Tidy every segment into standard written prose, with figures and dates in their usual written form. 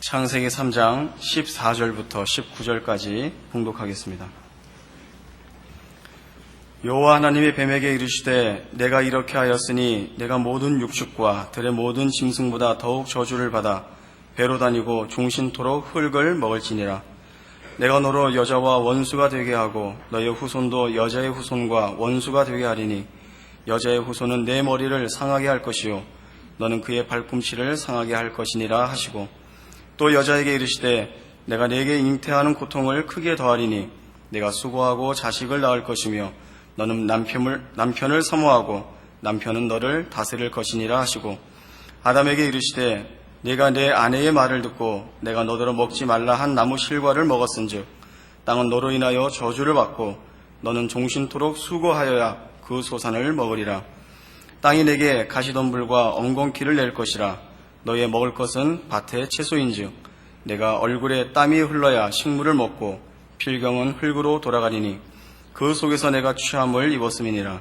창세기 3장 14절부터 19절까지 봉독하겠습니다. 여호와 하나님이 뱀에게 이르시되 내가 이렇게 하였으니 내가 모든 육축과 들의 모든 짐승보다 더욱 저주를 받아 배로 다니고 종신토록 흙을 먹을지니라. 내가 너로 여자와 원수가 되게 하고 너의 후손도 여자의 후손과 원수가 되게 하리니 여자의 후손은 내 머리를 상하게 할 것이요 너는 그의 발꿈치를 상하게 할 것이니라 하시고, 또 여자에게 이르시되 내가 네게 잉태하는 고통을 크게 더하리니 내가 수고하고 자식을 낳을 것이며 너는 남편을 사모하고 남편은 너를 다스릴 것이니라 하시고, 아담에게 이르시되 네가 내 아내의 말을 듣고 내가 너더러 먹지 말라 한 나무 실과를 먹었은즉 땅은 너로 인하여 저주를 받고 너는 종신토록 수고하여야 그 소산을 먹으리라. 땅이 내게 가시덤불과 엉겅퀴를 낼 것이라. 너의 먹을 것은 밭의 채소인즉 내가 얼굴에 땀이 흘러야 식물을 먹고 필경은 흙으로 돌아가리니 그 속에서 내가 취함을 입었음이니라.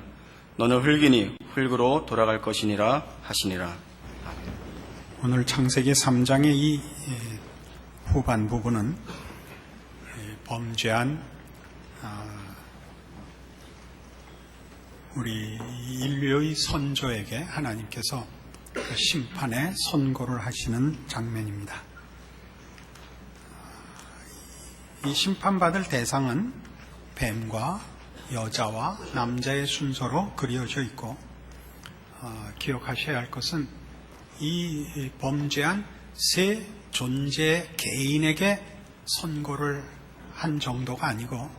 너는 흙이니 흙으로 돌아갈 것이니라 하시니라. 오늘 창세기 3장의 이 후반 부분은 범죄한 우리 인류의 선조에게 하나님께서 심판의 선고를 하시는 장면입니다. 이 심판받을 대상은 뱀과 여자와 남자의 순서로 그려져 있고, 기억하셔야 할 것은 이 범죄한 세 존재 개인에게 선고를 한 정도가 아니고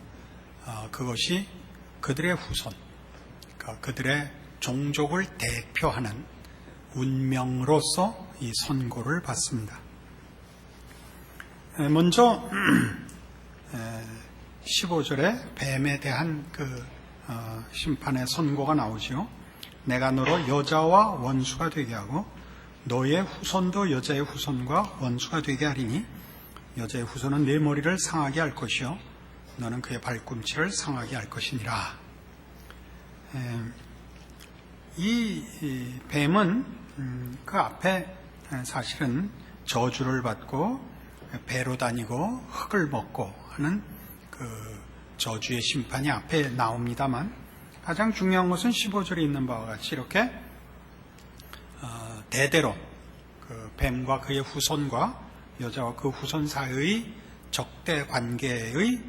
그것이 그들의 후손, 그러니까 그들의 종족을 대표하는 운명으로서 이 선고를 받습니다. 먼저 15절에 뱀에 대한 그 심판의 선고가 나오죠. 내가 너로 여자와 원수가 되게 하고 너의 후손도 여자의 후손과 원수가 되게 하리니 여자의 후손은 내 머리를 상하게 할 것이요 너는 그의 발꿈치를 상하게 할 것이니라. 이 뱀은 그 앞에 사실은 저주를 받고 배로 다니고 흙을 먹고 하는 그 저주의 심판이 앞에 나옵니다만, 가장 중요한 것은 15절에 있는 바와 같이 이렇게 대대로 그 뱀과 그의 후손과 여자와 그 후손 사이의 적대 관계의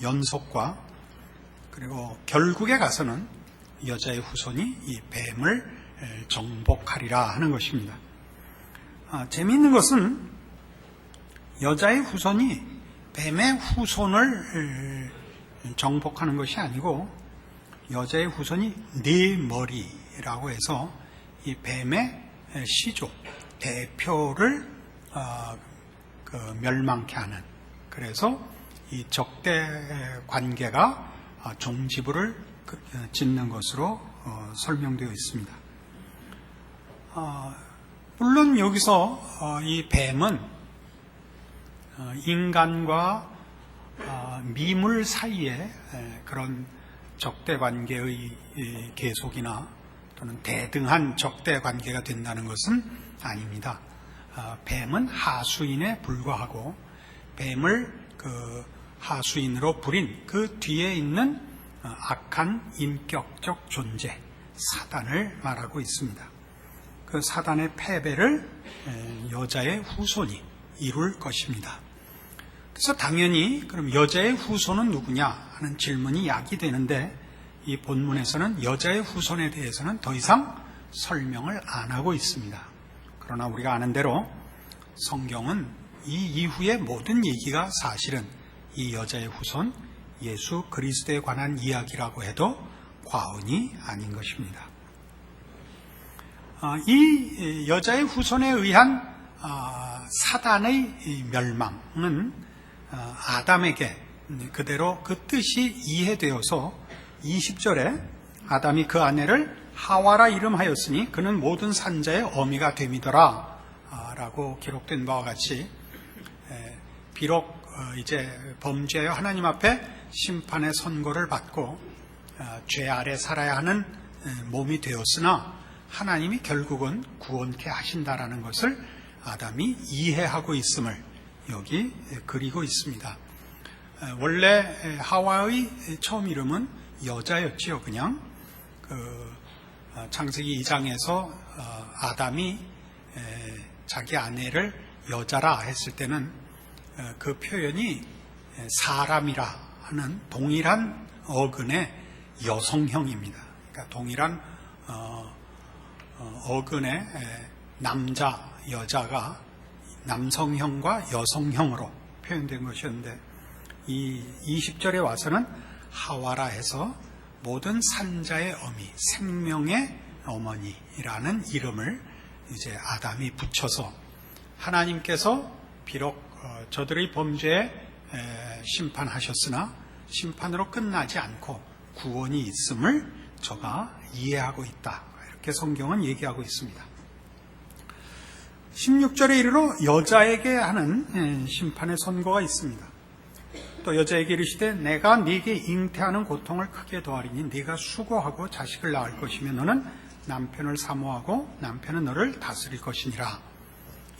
연속과, 그리고 결국에 가서는 여자의 후손이 이 뱀을 정복하리라 하는 것입니다. 재미있는 것은 여자의 후손이 뱀의 후손을 정복하는 것이 아니고 여자의 후손이 네 머리라고 해서 이 뱀의 시조, 대표를 멸망케 하는, 그래서 이 적대 관계가 종지부를 짓는 것으로 설명되어 있습니다. 물론 여기서 이 뱀은 인간과 미물 사이에 그런 적대 관계의 계속이나 또는 대등한 적대 관계가 된다는 것은 아닙니다. 뱀은 하수인에 불과하고 뱀을 그 하수인으로 부린 그 뒤에 있는 악한 인격적 존재 사단을 말하고 있습니다. 그 사단의 패배를 여자의 후손이 이룰 것입니다. 그래서 당연히 그럼 여자의 후손은 누구냐 하는 질문이 야기되는데, 이 본문에서는 여자의 후손에 대해서는 더 이상 설명을 안 하고 있습니다. 그러나 우리가 아는 대로 성경은 이 이후의 모든 얘기가 사실은 이 여자의 후손 예수 그리스도에 관한 이야기라고 해도 과언이 아닌 것입니다. 이 여자의 후손에 의한 사단의 멸망은 아담에게 그대로 그 뜻이 이해되어서 20절에 아담이 그 아내를 하와라 이름하였으니 그는 모든 산자의 어미가 됨이더라 라고 기록된 바와 같이, 비록 이제 범죄하여 하나님 앞에 심판의 선고를 받고 죄 아래 살아야 하는 몸이 되었으나 하나님이 결국은 구원케 하신다라는 것을 아담이 이해하고 있음을 여기 그리고 있습니다. 원래 하와의 처음 이름은 여자였지요. 그냥 창세기 2장에서 아담이 자기 아내를 여자라 했을 때는 그 표현이 사람이라 하는 동일한 어근의 여성형입니다. 그러니까 동일한 어근의 남자, 여자가 남성형과 여성형으로 표현된 것이었는데 이 20절에 와서는 하와라 해서 모든 산자의 어미, 생명의 어머니라는 이름을 이제 아담이 붙여서 하나님께서 비록 저들의 범죄에 심판하셨으나 심판으로 끝나지 않고 구원이 있음을 저가 이해하고 있다. 이렇게 성경은 얘기하고 있습니다. 16절에 이르러 여자에게 하는 심판의 선고가 있습니다. 또 여자에게 이르시되 내가 네게 잉태하는 고통을 크게 더하리니 네가 수고하고 자식을 낳을 것이며 너는 남편을 사모하고 남편은 너를 다스릴 것이니라.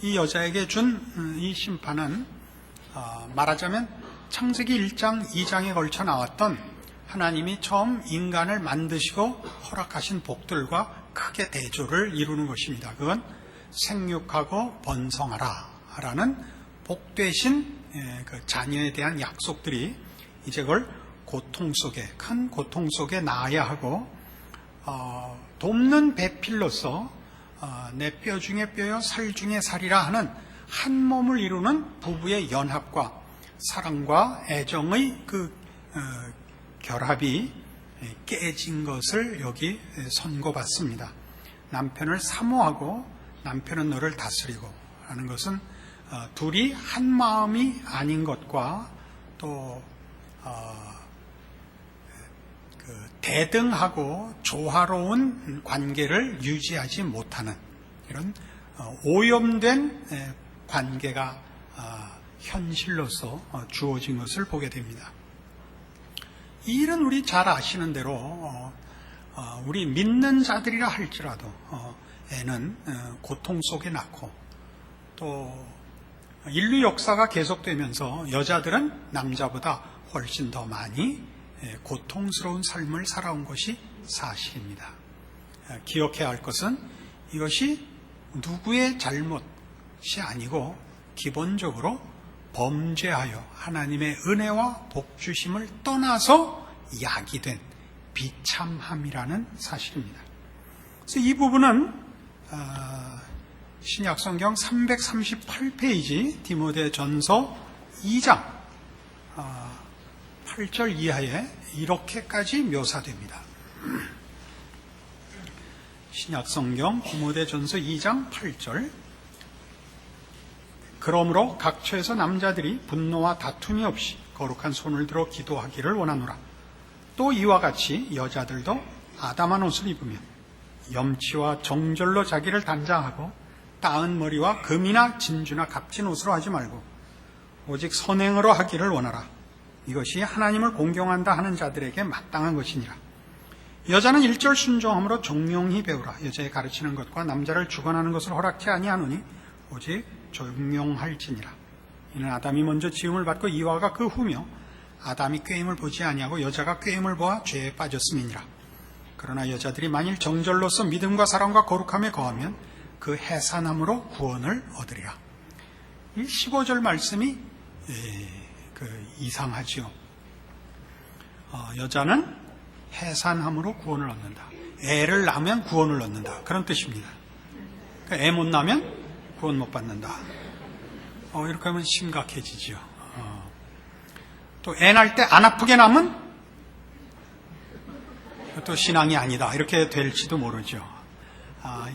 이 여자에게 준 이 심판은 말하자면 창세기 1장, 2장에 걸쳐 나왔던 하나님이 처음 인간을 만드시고 허락하신 복들과 크게 대조를 이루는 것입니다. 그건 생육하고 번성하라 라는 복되신 그 자녀에 대한 약속들이 이제 그걸 고통 속에, 큰 고통 속에 낳아야 하고 돕는 배필로서 내 뼈 중에 뼈요 살 중에 살이라 하는 한 몸을 이루는 부부의 연합과 사랑과 애정의 그 결합이 깨진 것을 여기 선고받습니다. 남편을 사모하고 남편은 너를 다스리고 하는 것은 둘이 한 마음이 아닌 것과 또 대등하고 조화로운 관계를 유지하지 못하는 이런 오염된 관계가 현실로서 주어진 것을 보게 됩니다. 이 일은 우리 잘 아시는 대로 우리 믿는 자들이라 할지라도 애는 고통 속에 낳고 또 인류 역사가 계속되면서 여자들은 남자보다 훨씬 더 많이 고통스러운 삶을 살아온 것이 사실입니다. 기억해야 할 것은 이것이 누구의 잘못이 아니고 기본적으로 범죄하여 하나님의 은혜와 복주심을 떠나서 야기된 비참함이라는 사실입니다. 그래서 이 부분은 신약성경 338페이지 디모데전서 2장 8절 이하에 이렇게까지 묘사됩니다. 신약성경 디모데전서 2장 8절 그러므로 각처에서 남자들이 분노와 다툼이 없이 거룩한 손을 들어 기도하기를 원하노라. 또 이와 같이 여자들도 아담한 옷을 입으며 염치와 정절로 자기를 단장하고 따은 머리와 금이나 진주나 값진 옷으로 하지 말고 오직 선행으로 하기를 원하라. 이것이 하나님을 공경한다 하는 자들에게 마땅한 것이니라. 여자는 1절 순종함으로 종용히 배우라. 여자의 가르치는 것과 남자를 주관하는 것을 허락지 아니하노니 오직 종용할지니라. 이는 아담이 먼저 지음을 받고 이와가 그 후며 아담이 꾀임을 보지 아니하고 여자가 꾀임을 보아 죄에 빠졌음이니라. 그러나 여자들이 만일 정절로서 믿음과 사랑과 거룩함에 거하면 그 해산함으로 구원을 얻으리라. 이 15절 말씀이 이상하지요. 여자는 해산함으로 구원을 얻는다. 애를 낳으면 구원을 얻는다. 그런 뜻입니다. 애 못 낳으면 구원 못 받는다. 이렇게 하면 심각해지죠. 또 애 낳을 때 안 아프게 낳으면 또 신앙이 아니다. 이렇게 될지도 모르죠.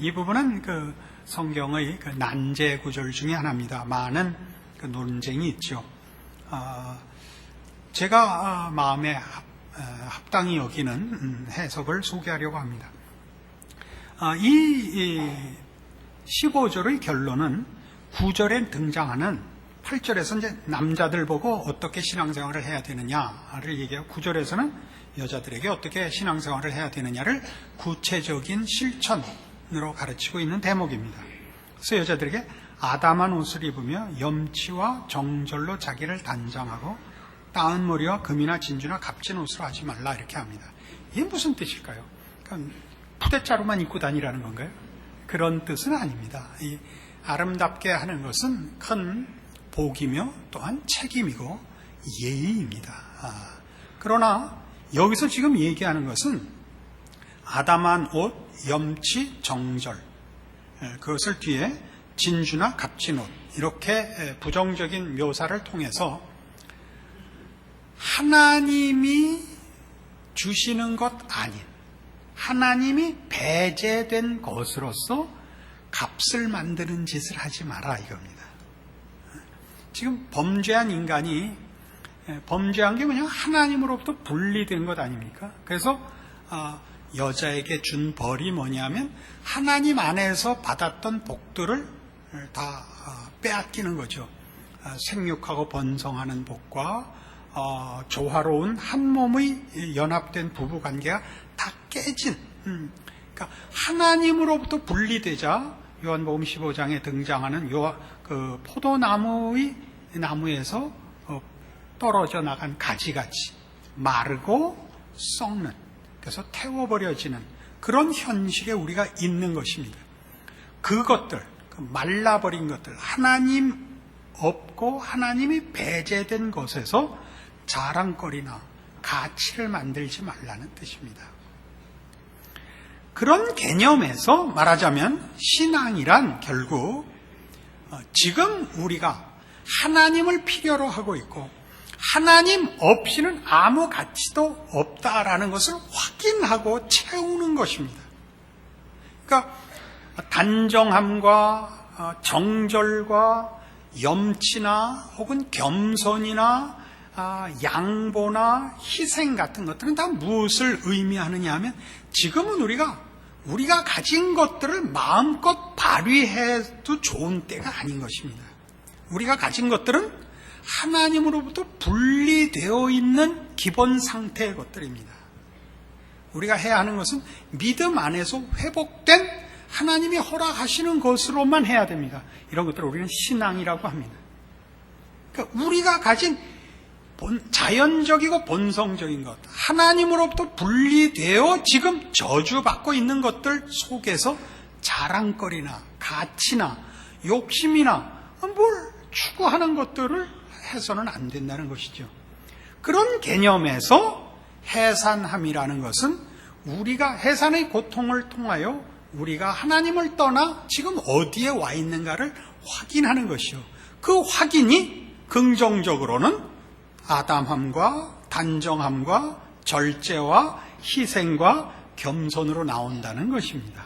이 부분은 그 성경의 그 난제 구절 중에 하나입니다. 많은 그 논쟁이 있죠. 제가 마음에 합당히 여기는 해석을 소개하려고 합니다. 이 15절의 결론은 9절에 등장하는 8절에서 이제 남자들 보고 어떻게 신앙생활을 해야 되느냐를 얘기하고 9절에서는 여자들에게 어떻게 신앙생활을 해야 되느냐를 구체적인 실천으로 가르치고 있는 대목입니다. 그래서 여자들에게 아담한 옷을 입으며 염치와 정절로 자기를 단정하고 따은 머리와 금이나 진주나 값진 옷으로 하지 말라 이렇게 합니다. 이게 무슨 뜻일까요? 그러니까 푸대자루만 입고 다니라는 건가요? 그런 뜻은 아닙니다. 이 아름답게 하는 것은 큰 복이며 또한 책임이고 예의입니다. 그러나 여기서 지금 얘기하는 것은 아담한 옷, 염치, 정절, 그것을 뒤에 진주나 값진 옷 이렇게 부정적인 묘사를 통해서 하나님이 주시는 것 아닌 하나님이 배제된 것으로서 값을 만드는 짓을 하지 마라 이겁니다. 지금 범죄한 인간이 범죄한 게 그냥 하나님으로부터 분리된 것 아닙니까? 그래서 여자에게 준 벌이 뭐냐면 하나님 안에서 받았던 복들을 다 빼앗기는 거죠. 생육하고 번성하는 복과 조화로운 한 몸의 연합된 부부관계가 다 깨진 그러니까 하나님으로부터 분리되자 요한복음 15장에 등장하는 그 포도나무의 나무에서 떨어져 나간 가지같이 마르고 썩는 그래서 태워버려지는 그런 현실에 우리가 있는 것입니다. 그것들 말라버린 것들 하나님 없고 하나님이 배제된 것에서 자랑거리나 가치를 만들지 말라는 뜻입니다. 그런 개념에서 말하자면 신앙이란 결국 지금 우리가 하나님을 필요로 하고 있고 하나님 없이는 아무 가치도 없다라는 것을 확인하고 채우는 것입니다. 그러니까 단정함과 정절과 염치나 혹은 겸손이나 양보나 희생 같은 것들은 다 무엇을 의미하느냐 하면 지금은 우리가 가진 것들을 마음껏 발휘해도 좋은 때가 아닌 것입니다. 우리가 가진 것들은 하나님으로부터 분리되어 있는 기본 상태의 것들입니다. 우리가 해야 하는 것은 믿음 안에서 회복된 하나님이 허락하시는 것으로만 해야 됩니다. 이런 것들을 우리는 신앙이라고 합니다. 그러니까 우리가 가진 자연적이고 본성적인 것, 하나님으로부터 분리되어 지금 저주받고 있는 것들 속에서 자랑거리나 가치나 욕심이나 뭘 추구하는 것들을 해서는 안 된다는 것이죠. 그런 개념에서 해산함이라는 것은 우리가 해산의 고통을 통하여 우리가 하나님을 떠나 지금 어디에 와 있는가를 확인하는 것이요. 그 확인이 긍정적으로는 아담함과 단정함과 절제와 희생과 겸손으로 나온다는 것입니다.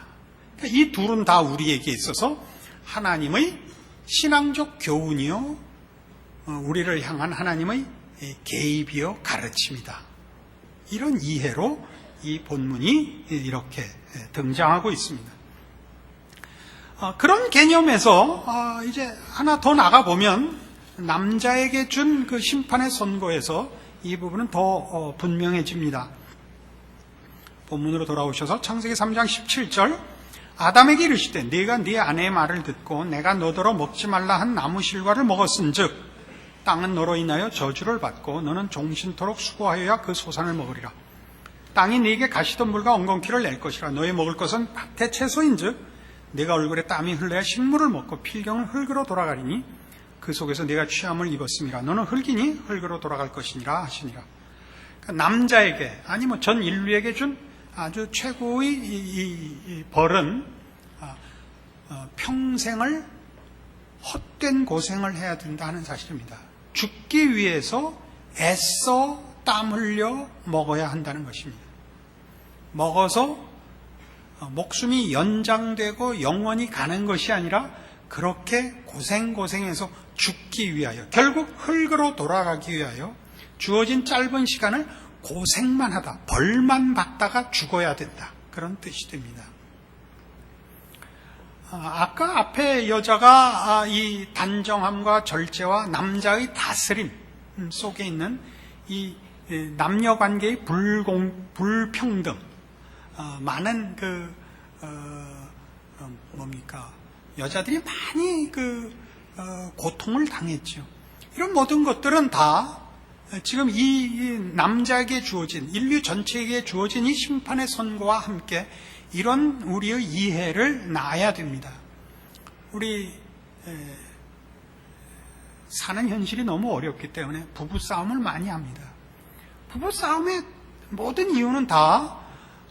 이 둘은 다 우리에게 있어서 하나님의 신앙적 교훈이요, 우리를 향한 하나님의 개입이요 가르침이다. 이런 이해로 이 본문이 이렇게 등장하고 있습니다. 그런 개념에서 이제 하나 더 나가보면 남자에게 준 그 심판의 선고에서 이 부분은 더 분명해집니다. 본문으로 돌아오셔서 창세기 3장 17절 아담에게 이르시되 네가 네 아내의 말을 듣고 내가 너더러 먹지 말라 한 나무 실과를 먹었은즉 땅은 너로 인하여 저주를 받고 너는 종신토록 수고하여야 그 소산을 먹으리라. 땅이 네게 가시덤불과 엉겅퀴를 낼 것이라. 너의 먹을 것은 밭의 채소인즉 네가 얼굴에 땀이 흘러야 식물을 먹고 필경은 흙으로 돌아가리니 그 속에서 네가 취함을 입었음이라. 너는 흙이니 흙으로 돌아갈 것이니라 하시니라. 그러니까 남자에게 아니 전 인류에게 준 아주 최고의 이 벌은 평생을 헛된 고생을 해야 된다 하는 사실입니다. 죽기 위해서 애써 땀 흘려 먹어야 한다는 것입니다. 먹어서 목숨이 연장되고 영원히 가는 것이 아니라 그렇게 고생해서 죽기 위하여 결국 흙으로 돌아가기 위하여 주어진 짧은 시간을 고생만 하다 벌만 받다가 죽어야 된다. 그런 뜻이 됩니다. 아까 앞에 여자가 이 단정함과 절제와 남자의 다스림 속에 있는 이 남녀관계의 불평등, 많은 여자들이 많이 고통을 당했죠. 이런 모든 것들은 다 지금 이 남자에게 주어진, 인류 전체에게 주어진 이 심판의 선고와 함께 이런 우리의 이해를 놔야 됩니다. 우리 사는 현실이 너무 어렵기 때문에 부부싸움을 많이 합니다. 부부싸움의 모든 이유는 다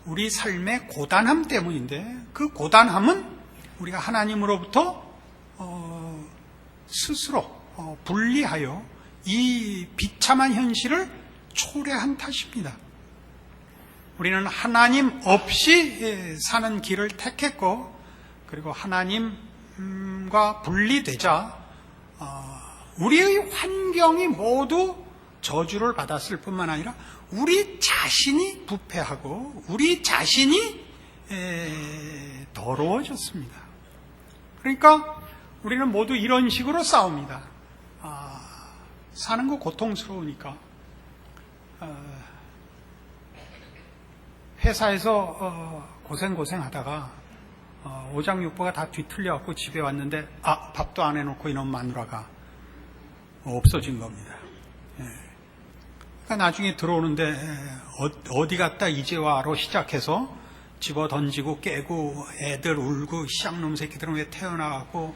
우리 삶의 고단함 때문인데, 그 고단함은 우리가 하나님으로부터 스스로 분리하여 이 비참한 현실을 초래한 탓입니다. 우리는 하나님 없이 사는 길을 택했고, 그리고 하나님과 분리되자 우리의 환경이 모두 저주를 받았을 뿐만 아니라 우리 자신이 부패하고 우리 자신이 더러워졌습니다. 그러니까 우리는 모두 이런 식으로 싸웁니다. 사는 거 고통스러우니까 회사에서 고생하다가 오장육부가 다 뒤틀려갖고 집에 왔는데 밥도 안 해놓고 이놈 마누라가 없어진 겁니다. 그러니까 나중에 들어오는데 어디 갔다 이제 와로 시작해서 집어 던지고 깨고 애들 울고 쌍놈 새끼들은 왜 태어나갖고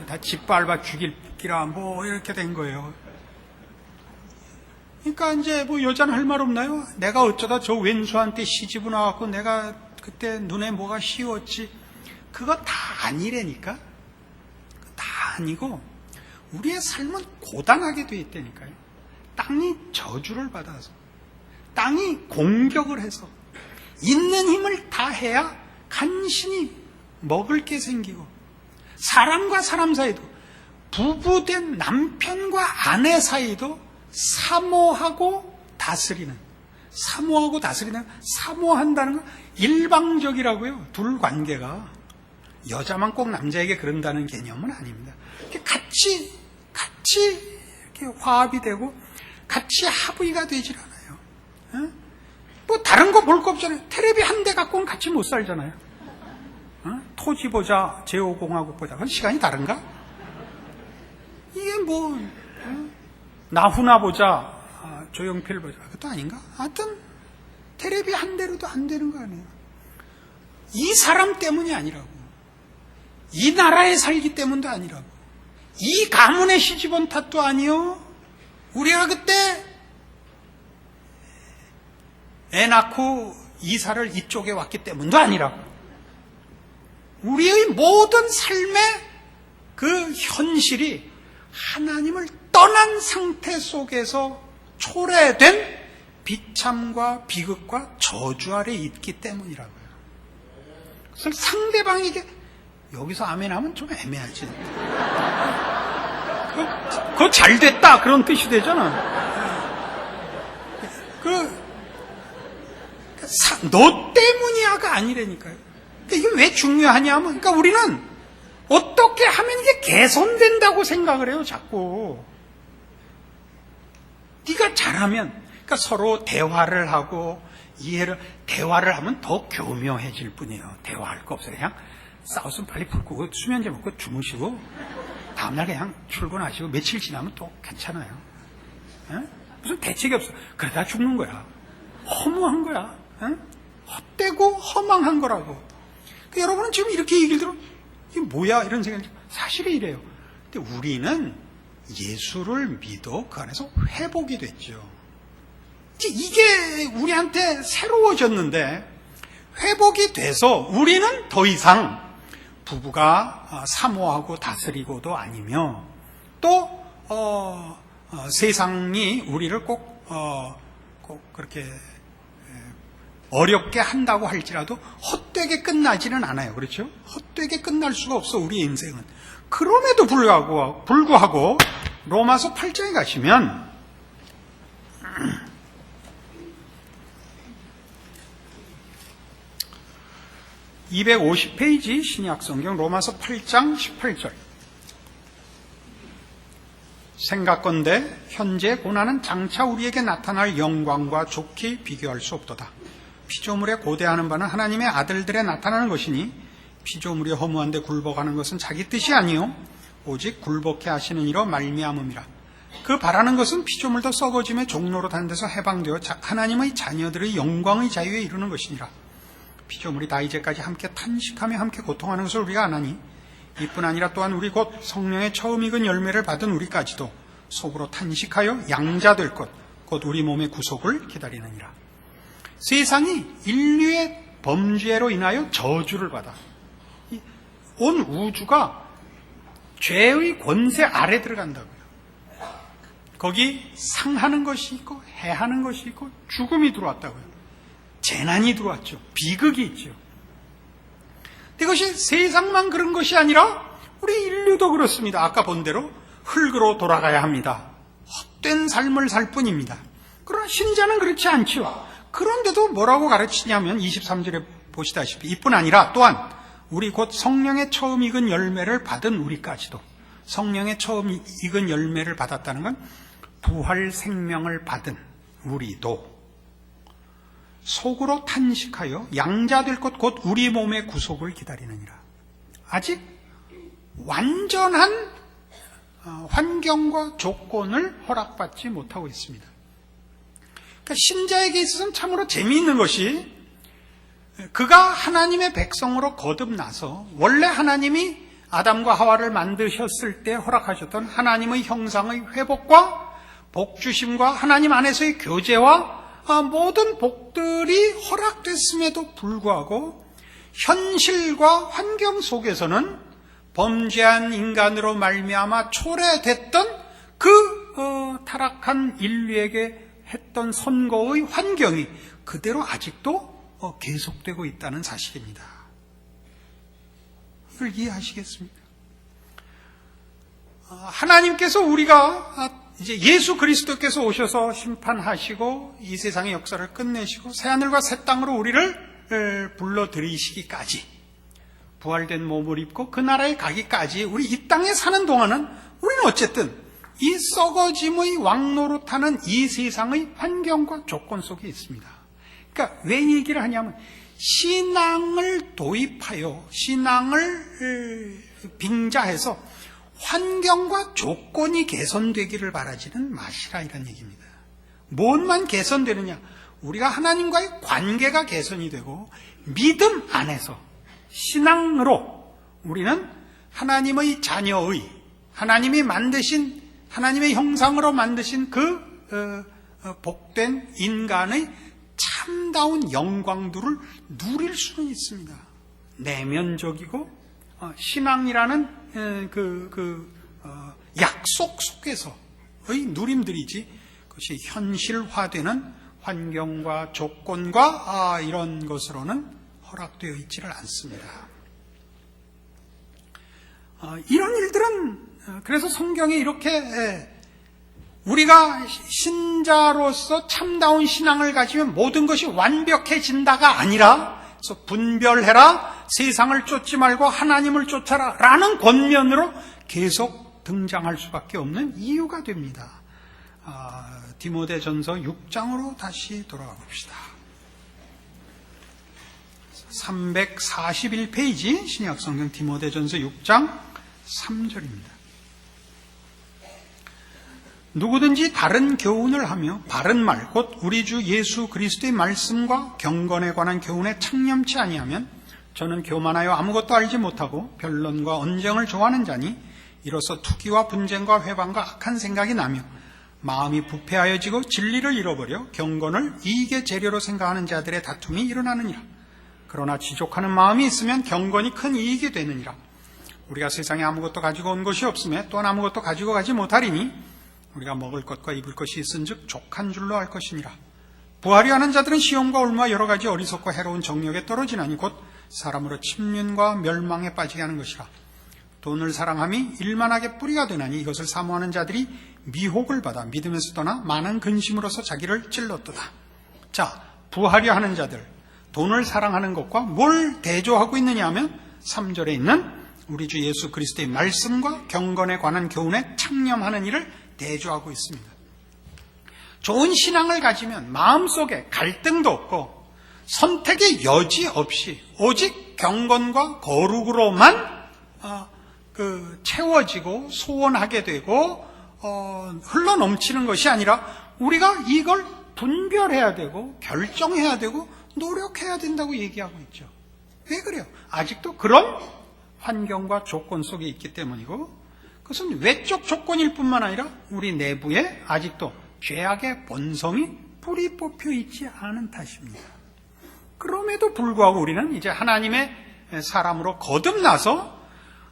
다 짓밟아 죽일기라 뭐 이렇게 된 거예요. 그러니까 이제 뭐 여자는 할 말 없나요? 내가 어쩌다 저 왼수한테 시집을 나왔고 내가 그때 눈에 뭐가 씌웠지. 그거 다 아니라니까. 다 아니고 우리의 삶은 고단하게 돼 있다니까요. 땅이 저주를 받아서, 땅이 공격을 해서 있는 힘을 다 해야 간신히 먹을 게 생기고, 사람과 사람 사이도, 부부된 남편과 아내 사이도 사모하고 다스리는, 사모한다는 건 일방적이라고요. 둘 관계가 여자만 꼭 남자에게 그런다는 개념은 아닙니다. 같이 이렇게 화합이 되고 같이 합의가 되질 않아요. 뭐 다른 거 볼 거 없잖아요. 텔레비 한 대 갖고는 같이 못 살잖아요. 토지 보자, 제5공화국 보자. 그건 시간이 다른가? 이게 뭐 나훈아 보자, 조용필 보자. 그것도 아닌가? 하여튼 텔레비 한 대로도 안 되는 거 아니에요. 이 사람 때문이 아니라고. 이 나라에 살기 때문도 아니라고. 이 가문에 시집온 탓도 아니요. 우리가 그때 애 낳고 이사를 이쪽에 왔기 때문도 아니라고. 우리의 모든 삶의 그 현실이 하나님을 떠난 상태 속에서 초래된 비참과 비극과 저주 아래 있기 때문이라고요. 그래서 상대방에게 여기서 아멘 하면 좀 애매하지. 그거 잘 됐다 그런 뜻이 되잖아. 너 때문이야가 아니라니까요. 이게 왜 중요하냐면, 그러니까 우리는 어떻게 하면 이게 개선된다고 생각을 해요, 자꾸. 네가 잘하면, 그러니까 서로 대화를 하고 대화를 하면 더 교묘해질 뿐이에요. 대화할 거 없어요. 그냥 싸웠으면 빨리 불 끄고 수면제 먹고 주무시고 다음날 그냥 출근하시고 며칠 지나면 또 괜찮아요. 무슨 대책이 없어. 그러다 죽는 거야. 허무한 거야. 헛되고 허망한 거라고. 그러니까 여러분은 지금 이렇게 얘기를 들어 이게 뭐야 이런 생각이 사실은 이래요. 근데 우리는 예수를 믿어 그 안에서 회복이 됐죠. 이게 우리한테 새로워졌는데, 회복이 돼서 우리는 더 이상 부부가 사모하고 다스리고도 아니며, 또 세상이 우리를 꼭 그렇게 어렵게 한다고 할지라도 헛되게 끝나지는 않아요. 그렇죠? 헛되게 끝날 수가 없어, 우리 인생은. 그럼에도 불구하고 로마서 8장에 가시면 250페이지 신약성경 로마서 8장 18절. 생각건대 현재 고난은 장차 우리에게 나타날 영광과 좋게 비교할 수 없도다. 피조물에 고대하는 바는 하나님의 아들들에 나타나는 것이니 피조물이 허무한데 굴복하는 것은 자기 뜻이 아니요 오직 굴복해 하시는 이로 말미암음이라. 그 바라는 것은 피조물도 썩어짐의 종로로 다는 데서 해방되어 하나님의 자녀들의 영광의 자유에 이르는 것이니라. 피조물이 다 이제까지 함께 탄식하며 함께 고통하는 것을 우리가 아나니 이뿐 아니라 또한 우리 곧 성령의 처음 익은 열매를 받은 우리까지도 속으로 탄식하여 양자될 것 곧 우리 몸의 구속을 기다리느니라. 세상이 인류의 범죄로 인하여 저주를 받아 온 우주가 죄의 권세 아래 들어간다고요. 거기 상하는 것이 있고 해하는 것이 있고 죽음이 들어왔다고요. 재난이 들어왔죠. 비극이 있죠. 이것이 세상만 그런 것이 아니라 우리 인류도 그렇습니다. 아까 본 대로 흙으로 돌아가야 합니다. 헛된 삶을 살 뿐입니다. 그러나 신자는 그렇지 않죠. 그런데도 뭐라고 가르치냐면 23절에 보시다시피 이뿐 아니라 또한 우리 곧 성령의 처음 익은 열매를 받은 우리까지도, 성령의 처음 익은 열매를 받았다는 건 부활 생명을 받은 우리도 속으로 탄식하여 양자될 것 곧 우리 몸의 구속을 기다리느니라. 아직 완전한 환경과 조건을 허락받지 못하고 있습니다. 그러니까 신자에게 있어서는 참으로 재미있는 것이 그가 하나님의 백성으로 거듭나서 원래 하나님이 아담과 하와를 만드셨을 때 허락하셨던 하나님의 형상의 회복과 복주심과 하나님 안에서의 교제와 모든 복들이 허락됐음에도 불구하고 현실과 환경 속에서는 범죄한 인간으로 말미암아 초래됐던 그 타락한 인류에게 했던 선고의 환경이 그대로 아직도 계속되고 있다는 사실입니다. 이걸 이해하시겠습니까? 하나님께서 우리가 이제 예수 그리스도께서 오셔서 심판하시고 이 세상의 역사를 끝내시고 새하늘과 새 땅으로 우리를 불러들이시기까지 부활된 몸을 입고 그 나라에 가기까지 우리 이 땅에 사는 동안은 우리는 어쨌든 이 썩어짐의 왕노릇하는 이 세상의 환경과 조건 속에 있습니다. 그러니까 왜 얘기를 하냐면 신앙을 도입하여 신앙을 빙자해서 환경과 조건이 개선되기를 바라지는 마시라 이런 얘기입니다. 뭔만 개선되느냐? 우리가 하나님과의 관계가 개선이 되고 믿음 안에서 신앙으로 우리는 하나님의 자녀의 하나님이 만드신 하나님의 형상으로 만드신 그 복된 인간의 참다운 영광들을 누릴 수는 있습니다. 내면적이고 신앙이라는 약속 속에서의 누림들이지 그것이 현실화되는 환경과 조건과 이런 것으로는 허락되어 있지를 않습니다. 이런 일들은 그래서 성경에 이렇게 우리가 신자로서 참다운 신앙을 가지면 모든 것이 완벽해진다가 아니라 그래서 분별해라, 세상을 쫓지 말고 하나님을 쫓아라 라는 권면으로 계속 등장할 수밖에 없는 이유가 됩니다. 디모데전서 6장으로 다시 돌아가 봅시다. 341페이지 신약성경 디모데전서 6장 3절입니다. 누구든지 다른 교훈을 하며 바른 말 곧 우리 주 예수 그리스도의 말씀과 경건에 관한 교훈에 창념치 아니하면 저는 교만하여 아무것도 알지 못하고 변론과 언쟁을 좋아하는 자니 이로써 투기와 분쟁과 회방과 악한 생각이 나며 마음이 부패하여지고 진리를 잃어버려 경건을 이익의 재료로 생각하는 자들의 다툼이 일어나느니라. 그러나 지족하는 마음이 있으면 경건이 큰 이익이 되느니라. 우리가 세상에 아무것도 가지고 온 것이 없음에 또한 아무것도 가지고 가지 못하리니 우리가 먹을 것과 입을 것이 있은즉 족한 줄로 알 것이니라. 부하려 하는 자들은 시험과 올무와 여러 가지 어리석고 해로운 정력에 떨어지나니 곧 사람으로 침륜과 멸망에 빠지게 하는 것이라. 돈을 사랑함이 일만하게 뿌리가 되나니 이것을 사모하는 자들이 미혹을 받아 믿음에서 떠나 많은 근심으로서 자기를 찔렀도다. 자, 부하려 하는 자들, 돈을 사랑하는 것과 뭘 대조하고 있느냐 하면 3절에 있는 우리 주 예수 그리스도의 말씀과 경건에 관한 교훈에 창념하는 일을 대조하고 있습니다. 좋은 신앙을 가지면 마음속에 갈등도 없고 선택의 여지 없이 오직 경건과 거룩으로만 채워지고 소원하게 되고 흘러넘치는 것이 아니라 우리가 이걸 분별해야 되고 결정해야 되고 노력해야 된다고 얘기하고 있죠. 왜 그래요? 아직도 그런 환경과 조건 속에 있기 때문이고, 그것은 외적 조건일 뿐만 아니라 우리 내부에 아직도 죄악의 본성이 뿌리 뽑혀 있지 않은 탓입니다. 그럼에도 불구하고 우리는 이제 하나님의 사람으로 거듭나서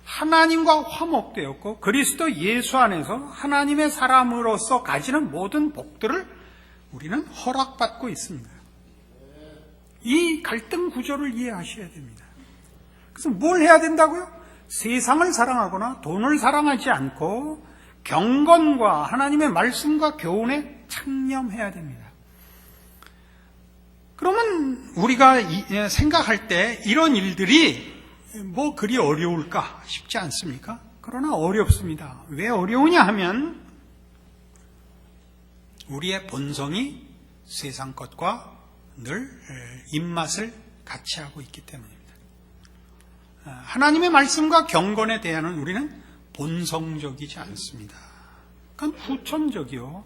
하나님과 화목되었고 그리스도 예수 안에서 하나님의 사람으로서 가지는 모든 복들을 우리는 허락받고 있습니다. 이 갈등 구조를 이해하셔야 됩니다. 그래서 뭘 해야 된다고요? 세상을 사랑하거나 돈을 사랑하지 않고 경건과 하나님의 말씀과 교훈에 창념해야 됩니다. 그러면 우리가 생각할 때 이런 일들이 뭐 그리 어려울까 싶지 않습니까? 그러나 어렵습니다. 왜 어려우냐 하면 우리의 본성이 세상 것과 늘 입맛을 같이 하고 있기 때문입니다. 하나님의 말씀과 경건에 대한 우리는 본성적이지 않습니다. 그건 후천적이요.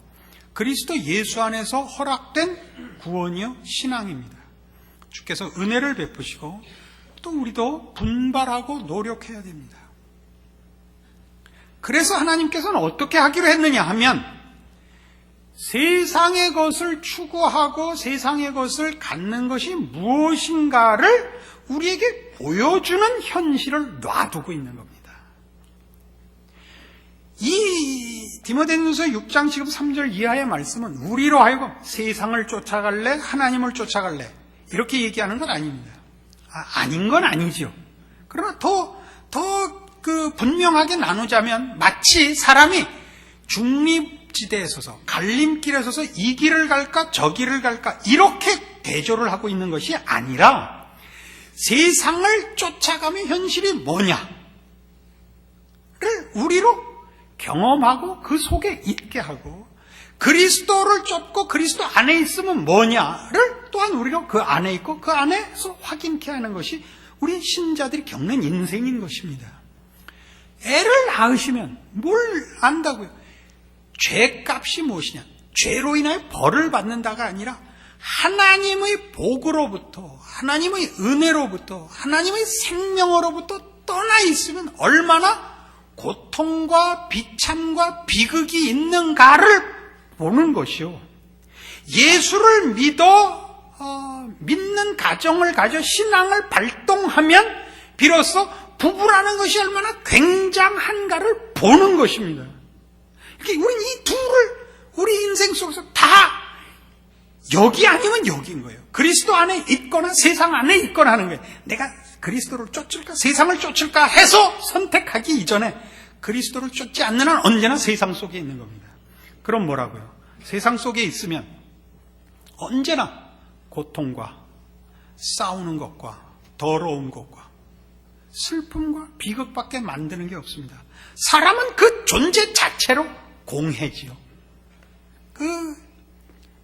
그리스도 예수 안에서 허락된 구원이요 신앙입니다. 주께서 은혜를 베푸시고 또 우리도 분발하고 노력해야 됩니다. 그래서 하나님께서는 어떻게 하기로 했느냐 하면 세상의 것을 추구하고 세상의 것을 갖는 것이 무엇인가를 우리에게 보여주는 현실을 놔두고 있는 겁니다. 이 디모데전서 6장 지금 3절 이하의 말씀은 우리로 하여금 세상을 쫓아갈래? 하나님을 쫓아갈래? 이렇게 얘기하는 건 아닙니다. 아닌 건 아니죠. 그러나 더 분명하게 나누자면 마치 사람이 중립지대에 서서 갈림길에 서서 이 길을 갈까 저 길을 갈까 이렇게 대조를 하고 있는 것이 아니라 세상을 쫓아가면 현실이 뭐냐를 우리로 경험하고 그 속에 있게 하고 그리스도를 쫓고 그리스도 안에 있으면 뭐냐를 또한 우리가 그 안에 있고 그 안에서 확인케 하는 것이 우리 신자들이 겪는 인생인 것입니다. 애를 낳으시면 뭘 안다고요? 죄값이 무엇이냐? 죄로 인하여 벌을 받는다가 아니라 하나님의 복으로부터 하나님의 은혜로부터 하나님의 생명으로부터 떠나 있으면 얼마나 고통과 비참과 비극이 있는가를 보는 것이요. 예수를 믿는 가정을 가져 신앙을 발동하면 비로소 부부라는 것이 얼마나 굉장한가를 보는 것입니다. 우리는 이 둘을 우리 인생 속에서 다 여기 아니면 여기인 거예요. 그리스도 안에 있거나 세상 안에 있거나 하는 거예요. 내가 그리스도를 쫓을까 세상을 쫓을까 해서 선택하기 이전에 그리스도를 쫓지 않는 한 언제나 세상 속에 있는 겁니다. 그럼 뭐라고요? 세상 속에 있으면 언제나 고통과 싸우는 것과 더러운 것과 슬픔과 비극밖에 만드는 게 없습니다. 사람은 그 존재 자체로 공해지요.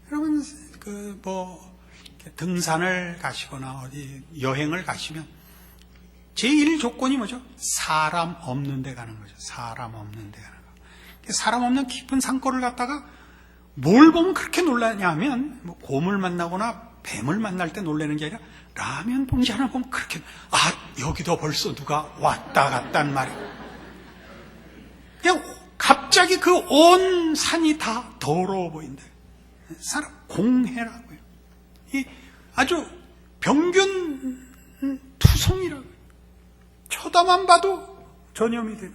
여러분 등산을 가시거나 어디 여행을 가시면 제1 조건이 뭐죠? 사람 없는 데 가는 거죠. 사람 없는 데 가는 거. 사람 없는 깊은 산골을 갔다가 뭘 보면 그렇게 놀라냐 하면 곰을 만나거나 뱀을 만날 때 놀라는 게 아니라 라면 봉지 하나 보면 그렇게 여기도 벌써 누가 왔다 갔단 말이에요. 그냥 갑자기 그 온 산이 다 더러워 보인대. 사람 공해라고요. 이 아주 병균 투성이라고요. 쳐다만 봐도 전염이 되는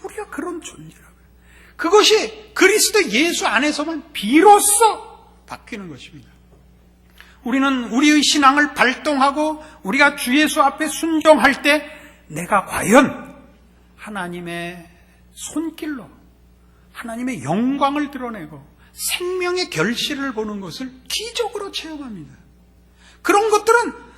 우리가 그런 존재라고요. 그것이 그리스도 예수 안에서만 비로소 바뀌는 것입니다. 우리는 우리의 신앙을 발동하고 우리가 주 예수 앞에 순종할 때 내가 과연 하나님의 손길로 하나님의 영광을 드러내고 생명의 결실을 보는 것을 기적으로 체험합니다. 그런 것들은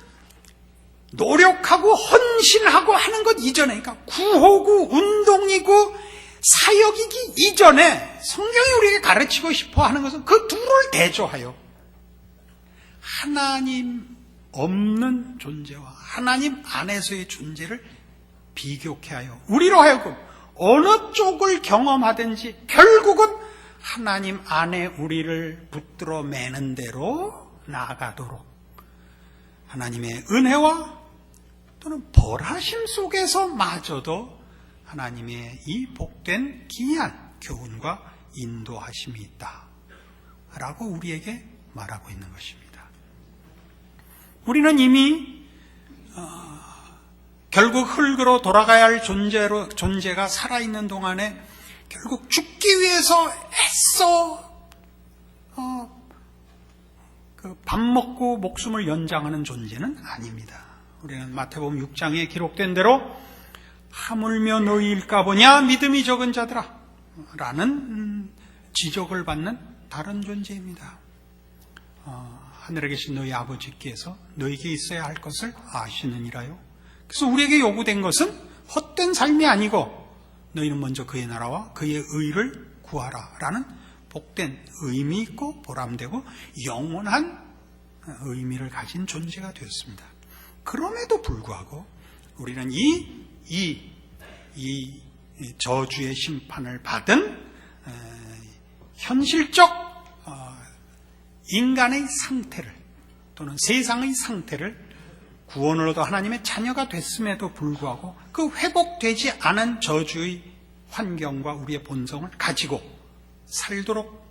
노력하고 헌신하고 하는 것 이전에, 그러니까 구호구 운동이고 사역이기 이전에 성경이 우리에게 가르치고 싶어 하는 것은 그 둘을 대조하여 하나님 없는 존재와 하나님 안에서의 존재를 비교케 하여 우리로 하여금 어느 쪽을 경험하든지 결국은 하나님 안에 우리를 붙들어 매는 대로 나아가도록 하나님의 은혜와 또는 벌하심 속에서 마저도 하나님의 이 복된 기이한 교훈과 인도하심이 있다 라고 우리에게 말하고 있는 것입니다. 우리는 이미 결국 흙으로 돌아가야 할 존재가 살아있는 동안에 결국 죽기 위해서 애써 밥 먹고 목숨을 연장하는 존재는 아닙니다. 우리는 마태복음 6장에 기록된 대로 하물며 너희일까 보냐 믿음이 적은 자들아 라는 지적을 받는 다른 존재입니다. 하늘에 계신 너희 아버지께서 너희에게 있어야 할 것을 아시느니라요. 그래서 우리에게 요구된 것은 헛된 삶이 아니고 너희는 먼저 그의 나라와 그의 의를 구하라 라는 복된 의미 있고 보람되고 영원한 의미를 가진 존재가 되었습니다. 그럼에도 불구하고 우리는 이 저주의 심판을 받은 현실적 인간의 상태를 또는 세상의 상태를 구원을 얻어 하나님의 자녀가 됐음에도 불구하고 그 회복되지 않은 저주의 환경과 우리의 본성을 가지고 살도록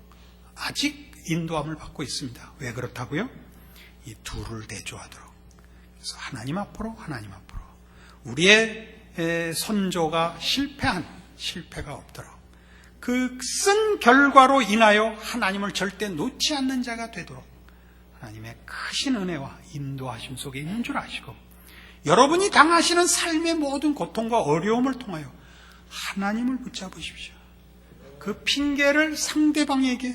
아직 인도함을 받고 있습니다. 왜 그렇다고요? 이 둘을 대조하도록. 그래서 하나님 앞으로 우리의 선조가 실패가 없도록 그 쓴 결과로 인하여 하나님을 절대 놓지 않는 자가 되도록 하나님의 크신 은혜와 인도하심 속에 있는 줄 아시고 여러분이 당하시는 삶의 모든 고통과 어려움을 통하여 하나님을 붙잡으십시오. 그 핑계를 상대방에게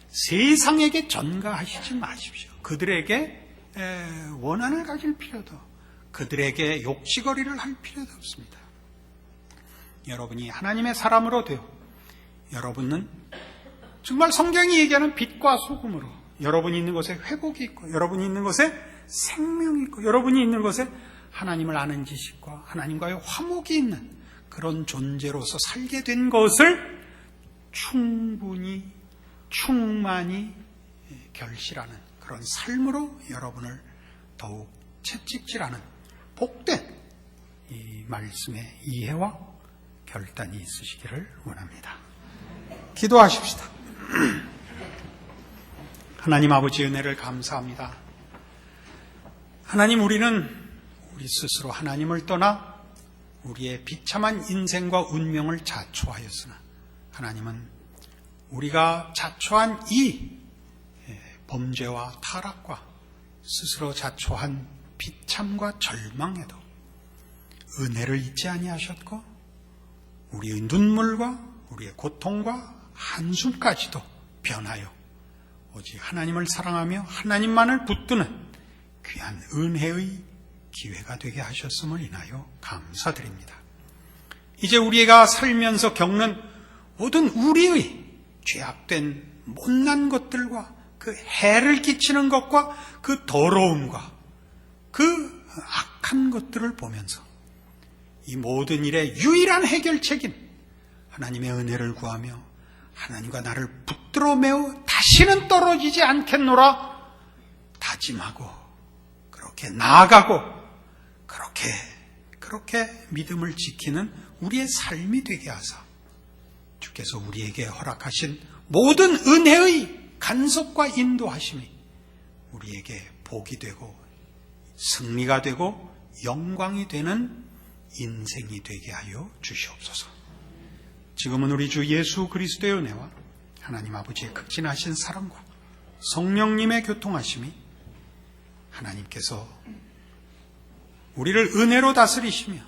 세상에게 전가하시지 마십시오. 그들에게 원한을 가질 필요도 그들에게 욕지거리를 할 필요도 없습니다. 여러분이 하나님의 사람으로 되어 여러분은 정말 성경이 얘기하는 빛과 소금으로 여러분이 있는 곳에 회복이 있고 여러분이 있는 곳에 생명이 있고 여러분이 있는 곳에 하나님을 아는 지식과 하나님과의 화목이 있는 그런 존재로서 살게 된 것을 충만히 결실하는 그런 삶으로 여러분을 더욱 채찍질하는 복된 이 말씀의 이해와 결단이 있으시기를 원합니다. 기도하십시다. 하나님 아버지 은혜를 감사합니다. 하나님 우리는 우리 스스로 하나님을 떠나 우리의 비참한 인생과 운명을 자초하였으나 하나님은 우리가 자초한 이 범죄와 타락과 스스로 자초한 비참과 절망에도 은혜를 잊지 아니하셨고 우리의 눈물과 우리의 고통과 한숨까지도 변하여 오직 하나님을 사랑하며 하나님만을 붙드는 귀한 은혜의 기회가 되게 하셨음을 인하여 감사드립니다. 이제 우리가 살면서 겪는 모든 우리의 죄악된 못난 것들과 그 해를 끼치는 것과 그 더러움과 그 악한 것들을 보면서 이 모든 일의 유일한 해결책인 하나님의 은혜를 구하며 하나님과 나를 붙들어 매우 다시는 떨어지지 않겠노라 다짐하고 그렇게 나아가고 그렇게 믿음을 지키는 우리의 삶이 되게 하사 주께서 우리에게 허락하신 모든 은혜의 간섭과 인도하심이 우리에게 복이 되고 승리가 되고 영광이 되는 인생이 되게 하여 주시옵소서. 지금은 우리 주 예수 그리스도의 은혜와 하나님 아버지의 극진하신 사랑과 성령님의 교통하심이 하나님께서 우리를 은혜로 다스리시며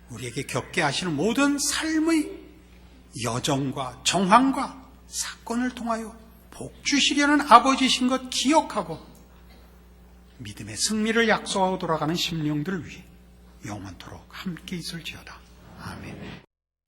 우리에게 겪게 하시는 모든 삶의 여정과 정황과 사건을 통하여 복 주시려는 아버지신 것 기억하고 믿음의 승리를 약속하고 돌아가는 심령들을 위해 영원토록 함께 있을지어다. 아멘.